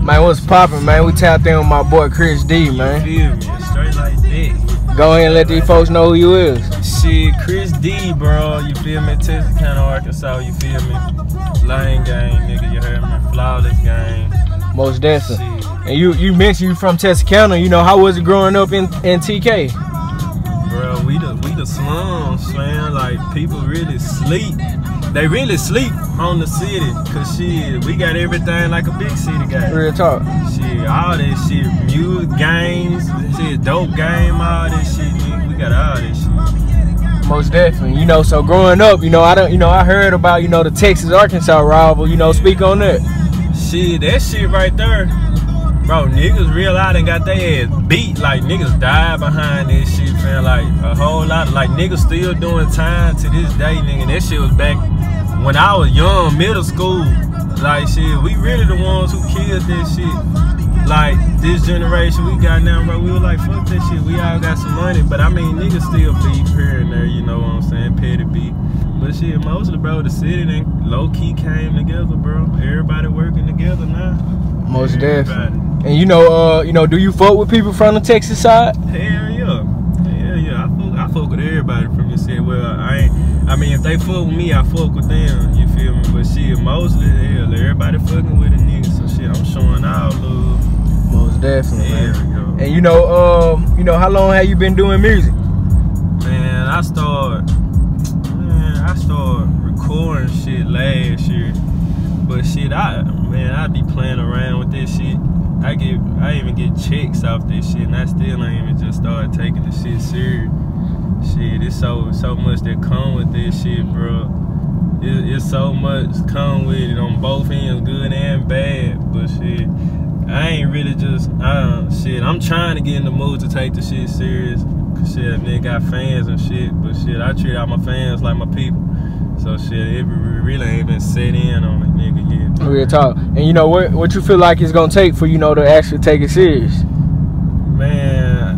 Man, what's poppin', man? We tapped in with my boy Chris D, man. You feel me? Straight like that. Go ahead and let these folks know who you is. Shit, Chris D, bro. You feel me? Texarkana, Arkansas. You feel me? Lane gang, nigga. You heard me? Flawless gang. Most definitely. Shit. And you mentioned you from Texarkana. You know, how was it growing up in TK? Bro, we the slums, man. Like, people really sleep. They really sleep on the city, cause shit, we got everything like a big city got. Real talk. Shit, all that shit, music, games, shit, dope game, all that shit, nigga. We got all that shit. Most definitely. You know, so growing up, you know, I heard about, you know, the Texas-Arkansas rival. You know, speak on that. Shit, that shit right there, bro. Niggas real out and got their ass beat. Like, niggas died behind this shit, man. Like, a whole lot of, like, niggas still doing time to this day, nigga. That shit was back when I was young, middle school. Like, shit, we really the ones who killed that shit. Like, this generation we got now, bro, we were like, fuck that shit. We all got some money. But, I mean, niggas still beef here and there, you know what I'm saying? Petty beef. But, shit, mostly, bro, the city then low-key came together, bro. Everybody working together now. Most definitely. And you know, do you fuck with people from the Texas side? Hell yeah. Hell yeah. I fuck with everybody from the city. Well, I mean, if they fuck with me, I fuck with them. You feel me? But shit, mostly, hell, everybody fucking with a nigga. So shit, I'm showing all love. Most definitely, man. Go. And you know, how long have you been doing music? Man, I started recording shit last year. But shit, I be playing around with this shit. I even get checks off this shit, and I still ain't even just started taking the shit serious. Shit, it's so much that come with this shit, bro. It's so much come with it on both ends, good and bad. But shit, I ain't really just shit. I'm trying to get in the mood to take the shit serious. Cause shit, nigga got fans and shit. But shit, I treat all my fans like my people. So shit, it really ain't been set in on it, nigga, yet. Real talk. And you know, what you feel like it's gonna take for, you know, to actually take it serious? Man,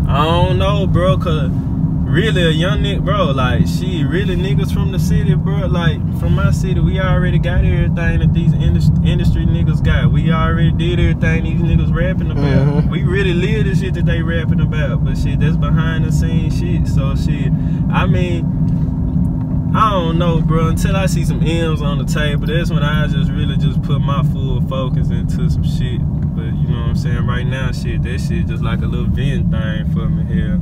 I don't know, bro, cause really a young nigga, bro, like, shit, really niggas from the city, bro, like, from my city, we already got everything that these industry niggas got. We already did everything these niggas rapping about. We really live the shit that they rapping about, but shit, that's behind the scenes shit. So shit, I mean, I don't know, bro, until I see some M's on the table, that's when I really put my full focus into some shit. But you know what I'm saying, right now, shit, that shit just like a little vent thing for me here.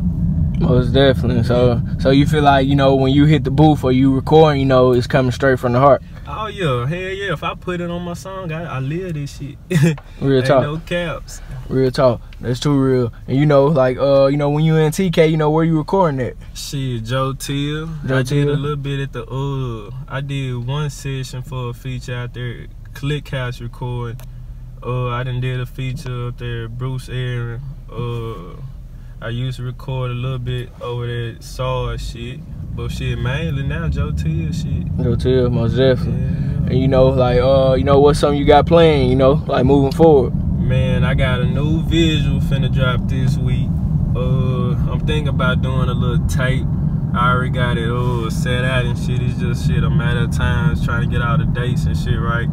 Most definitely. So you feel like, you know, when you hit the booth or you record, you know, it's coming straight from the heart. Oh yeah, hell yeah. If I put it on my song, I live this shit. Real talk. Ain't no caps. Real talk. That's too real. And you know, like, you know, when you in TK, you know, where you recording at? Shit, Joe Till. I did a little bit at the I did one session for a feature out there, Click House record. I done did a feature up there, Bruce Aaron. I used to record a little bit over there, Saw shit. But shit, mainly now Joe Till shit. Joe Till, most definitely. Yeah. And you know, like, you know, what's something you got playing, you know, like moving forward? Man, I got a new visual finna drop this week. I'm thinking about doing a little tape. I already got it set out and shit. It's just shit, a matter of times trying to get all the dates and shit right.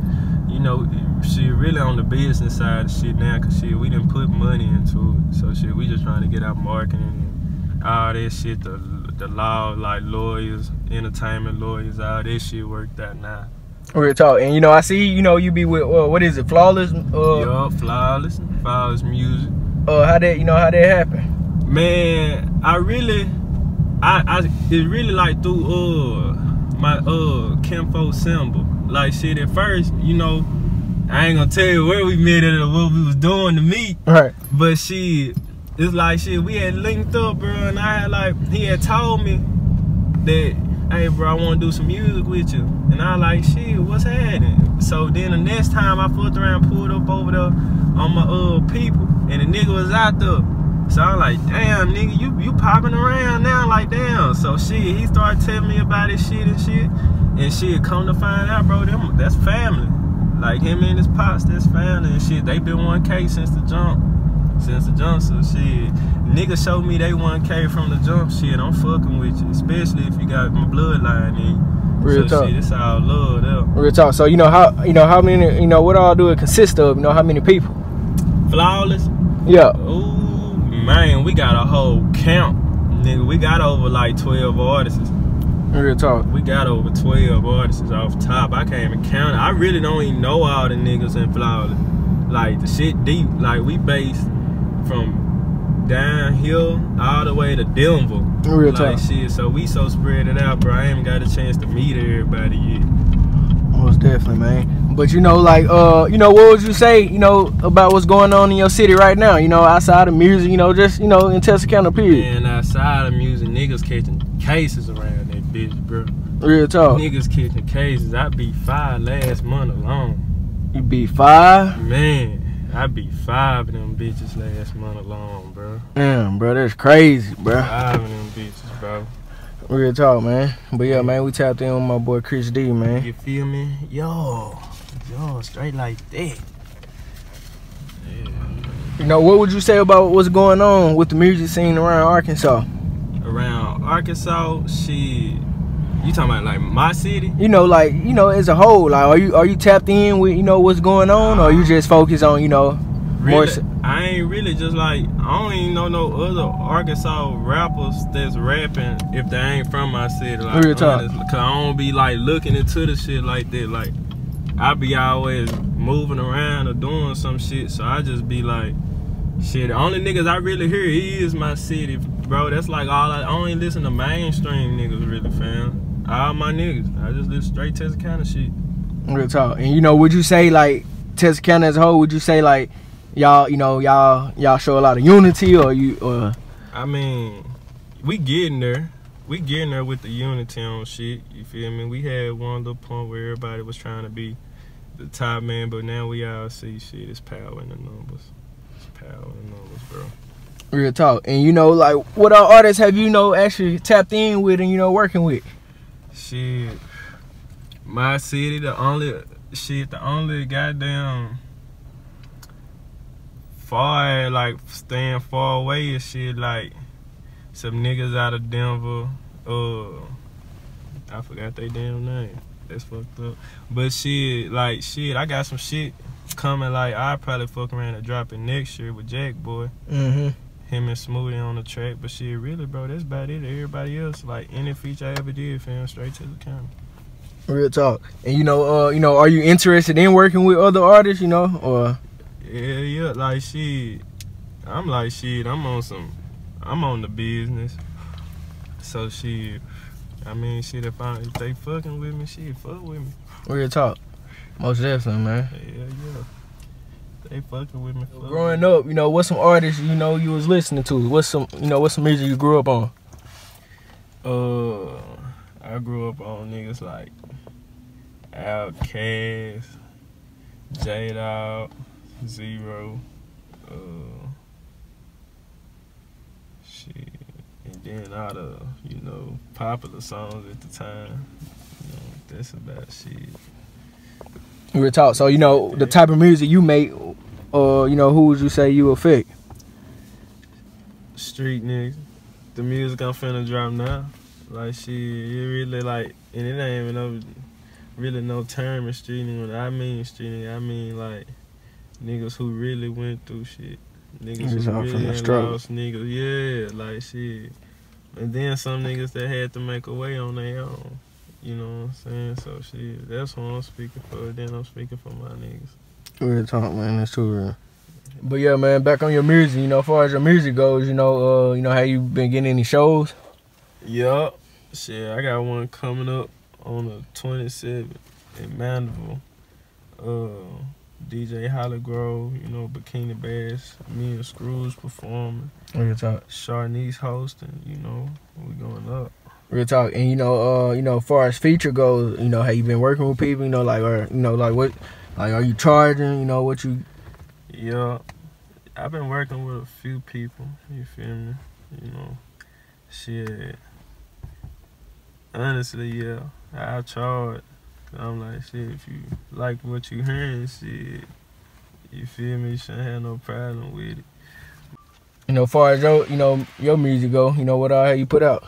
You know, shit, really on the business side of shit now, cause shit, we done put money into it. So shit, we just trying to get our marketing and all that shit, the law, like lawyers, entertainment lawyers, all that shit worked out now. Real talk. And you know, I see, you know, you be with what is it, Flawless? Yeah, Flawless music. How that happen? Man, it's really like through my Kinfo symbol. Like shit, at first, you know, I ain't gonna tell you where we met it or what we was doing to meet. Right. But shit, it's like shit, we had linked up, bro, and I had like, he had told me that, hey bro, I wanna do some music with you. And I like, shit, what's happening? So then the next time I fucked around, pulled up over there on my people, and the nigga was out there. So I'm like, damn, nigga, you popping around now, like, damn. So shit, he started telling me about his shit and shit. And shit, come to find out, bro, that's family. Like, him and his pops, that's family and shit. They been 1K since the jump. So shit, niggas showed me they 1K from the jump, shit, I'm fucking with you. Especially if you got my bloodline in you. Real so talk. shit, it's all love there. Real talk. So how many, what all do it consist of? How many people? Flawless. Yeah. Ooh, man, we got a whole camp, nigga. We got over like 12 artists. Real talk. We got over 12 artists off top. I can't even count it. I really don't even know all the niggas in Flawless. Like, the shit deep. Like, we based from down here all the way to Denver. Real like, talk. Shit, so we so spread it out, bro. I ain't got a chance to meet everybody yet. Most definitely, man. But what would you say, about what's going on in your city right now? Outside of music, just in Texarkana, period. Man, outside of music, niggas catching cases around that bitch, bro. Real talk. Niggas catching cases. I beat 5 last month alone. You beat 5? Man, I beat 5 of them bitches last month alone, bro. Damn, bro, that's crazy, bro. 5 of them bitches, bro. Real talk, man. But yeah, man, we tapped in with my boy Chris D, man. You feel me? Yo, straight like that. Yeah. What would you say about what's going on with the music scene around Arkansas? Around Arkansas, shit. You talking about like my city? As a whole, like, are you tapped in with what's going on, or you just focus on really, I ain't really just like, I don't even know no other Arkansas rappers that's rapping if they ain't from my city. Like, Real talk. Cause I don't be like looking into the shit like that. Like, I be always moving around or doing some shit, so I just be like, shit, the only niggas I really hear is my city, bro. That's like all I only listen to mainstream niggas really, fam. All my niggas, I just listen straight Texarkana shit. Real talk. And would you say like Texarkana as a whole? Would you say like y'all show a lot of unity, or? I mean, we getting there. We getting there with the unity on shit. You feel me? We had one little point where everybody was trying to be the top man, but now we all see shit. It's power in the numbers. It's power in the numbers, bro. Real talk. And like, what our artists have actually tapped in with and working with? Shit, my city, the only goddamn far, like, staying far away and shit, like some niggas out of Denver. I forgot they damn name. That's fucked up. But shit, I got some shit coming. Like, I probably fuck around and drop it next year with Jack Boy. Mm-hmm. Him and Smoothie on the track. But shit, really, bro, that's about it. Everybody else, like, any feature I ever did, fam, straight to the camera. Real talk. And are you interested in working with other artists, or? Yeah, like, shit. I'm on the business. So shit, I mean, shit, if they fucking with me, shit, fuck with me. Real talk. Most definitely, man. Yeah. They fucking with me. Growing up, what's some artists you was listening to? What's some music you grew up on? I grew up on niggas like Outkast, J-Dog, Zero, shit, and then all the popular songs at the time. That's about shit. Real talk. So the type of music you make, or who would you say you affect? Street niggas. The music I'm finna drop now, like, shit, it really like, and it ain't even really no term in street nigga. When I mean street nigga, I mean like niggas who really went through shit. Niggas who really lost niggas. Yeah, like, shit. And then some niggas that had to make a way on their own. You know what I'm saying? So shit, that's what I'm speaking for. Then I'm speaking for my niggas. Real talk, man. That's too real. But yeah, man, back on your music, as far as your music goes, how you been getting any shows? Yup. Shit, I got one coming up on the 27th in Mandeville. DJ Hollygrove, Bikini Bash, me and Scrooge performing. Real talk. Sharnice hosting, we going up. Real talk. And as far as feature goes, how you been working with people, what, are you charging, what you? Yeah, I've been working with a few people, you feel me? Shit. Honestly, yeah, I charge. I'm like, shit, if you like what you hearing, shit, you feel me, you shouldn't have no problem with it. As far as your music go, what all you put out?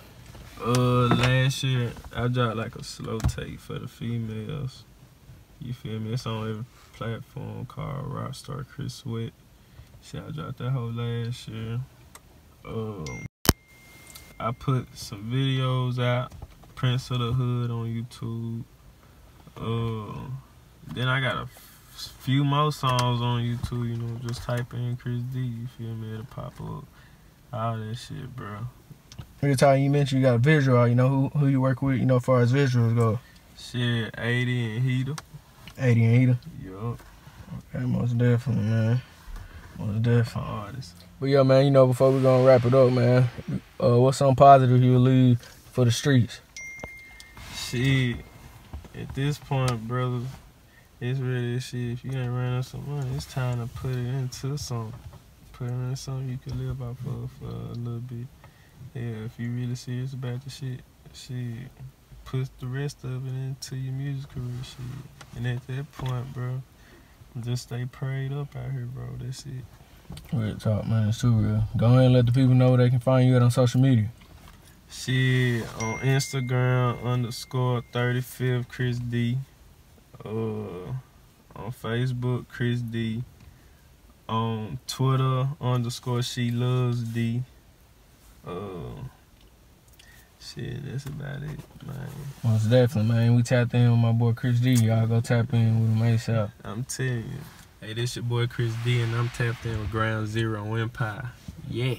Last year I dropped like a slow tape for the females. You feel me? It's on every platform called Rockstar Chris Sweat. Shit, I dropped that whole last year. I put some videos out, Prince of the Hood on YouTube. Then I got a few more songs on YouTube, you know, just type in Chris D, you feel me, it'll pop up. All that shit, bro. Every time you mentioned you got a visual, you know, who you work with, you know, as far as visuals go? Shit, 80 and Heater. 80 and Heater? Yup. Okay, most definitely, man. Most definitely. Artist. But yeah, man, you know, before we gonna wrap it up, man, what's something positive you would leave for the streets? Shit, at this point, brother, it's really shit. If you ain't running some money, it's time to put it into something. Put it into something you can live off of for a little bit. Yeah, if you really serious about the shit, put the rest of it into your music career, shit. And at that point, bro, just stay prayed up out here, bro. That's it. Real talk, man. It's too real. Go ahead and let the people know where they can find you at on social media. Shit, on Instagram, _35th Chris D. On Facebook, Chris D. On Twitter, _She Loves D. Shit, that's about it, man. Most definitely, man. We tapped in with my boy Chris D. Y'all go tap in with him ASAP. I'm telling you. Hey, this your boy Chris D, and I'm tapped in with Ground Zero Empire. Yeah.